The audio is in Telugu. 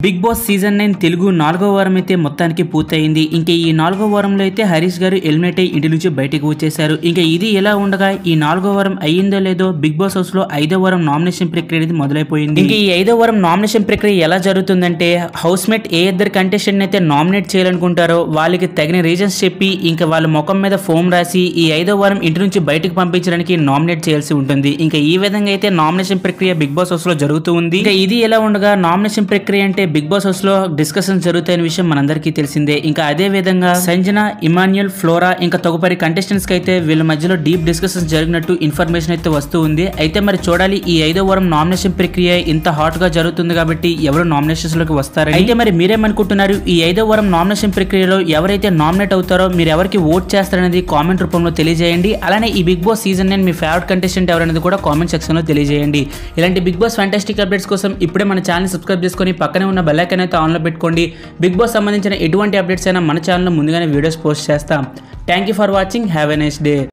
బిగ్ బాస్ సీజన్ 9 తెలుగు 4వ వారం అయితే మొత్తానికి పూర్తయింది. ఇంకా ఈ 4వ వారంలో అయితే హరీష్ గారు ఎలిమినేట్ అయ్యి ఇంటి నుంచి బయటకు వచ్చేశారు. ఇంకా ఇది ఎలా ఉండగా ఈ 4వ వారం అయ్యిందో లేదో బిగ్ బాస్ హౌస్ లో 5వ వారం నామినేషన్ ప్రక్రియ అనేది మొదలైపోయింది. ఇంకా ఈ 5వ వారం నామినేషన్ ప్రక్రియ ఎలా జరుగుతుందంటే హౌస్ మేట్ ఏ ఇద్దరు కంటెస్టెంట్ అయితే నామినేట్ చేయాలనుకుంటారో వాళ్ళకి తగిన రీజన్స్ చెప్పి ఇంకా వాళ్ళ ముఖం మీద ఫోమ్ రాసి ఈ 5వ వారం ఇంటి నుంచి బయటకు పంపించడానికి నామినేట్ చేయాల్సి ఉంటుంది. ఇంకా ఈ విధంగా అయితే నామినేషన్ ప్రక్రియ బిగ్ బాస్ హౌస్ లో జరుగుతూ ఉంది. ఇంకా ఇది ఎలా ఉండగా నామినేషన్ ప్రక్రియ అంటే బిగ్ బాస్ హౌస్ లో డిస్కషన్ జరుగుతాయనే విషయం మనందరికీ తెలిసిందే. ఇంకా అదే విధంగా సంజన, ఇమాన్యుయల్, ఫ్లోరా ఇంకా తదుపరి కంటెస్టెంట్స్ కి అయితే వీళ్ళ మధ్యలో డీప్ డిస్కషన్ జరిగినట్టు ఇన్ఫర్మేషన్ అయితే వస్తూ ఉంది. అయితే మరి చూడాలి ఈ 5వ వారం నామినేషన్ ప్రక్రియ ఇంత హాట్ గా జరుగుతుంది కాబట్టి ఎవరు నామినేషన్స్ లోకి వస్తారు. అయితే మరి మీరేమనుకుంటున్నారు? ఈ 5వ వారం నామినేషన్ ప్రక్రియలో ఎవరైతే నామినేట్ అవుతారో మీరు ఎవరికి ఓట్ చేస్తారనేది కామెంట్ రూపంలో తెలియజేయండి. అలానే ఈ బిగ్ బాస్ సీజన్ 9 మీ ఫేవరెట్ కంటెస్టెంట్ ఎవరనేది కూడా కామెంట్ సెక్షన్ లో తెలియజేయండి. ఇలాంటి బిగ్ బాస్ ఫ్యాంటాస్టిక్ అప్డేట్స్ కోసం ఇప్పుడే మన ఛానల్ సబ్స్క్రైబ్ చేసుకొని పక్కనే ఉన్న బెల్ ఐకాన్ అయితే ఆన్ లో పెట్టుకోండి. బిగ్ బాస్ సంబంధించిన ఎటువంటి అప్డేట్స్ అయినా మన ఛానల్లో ముందుగానే వీడియోస్ పోస్ట్ చేస్తాం. Thank you for watching. Have a nice day.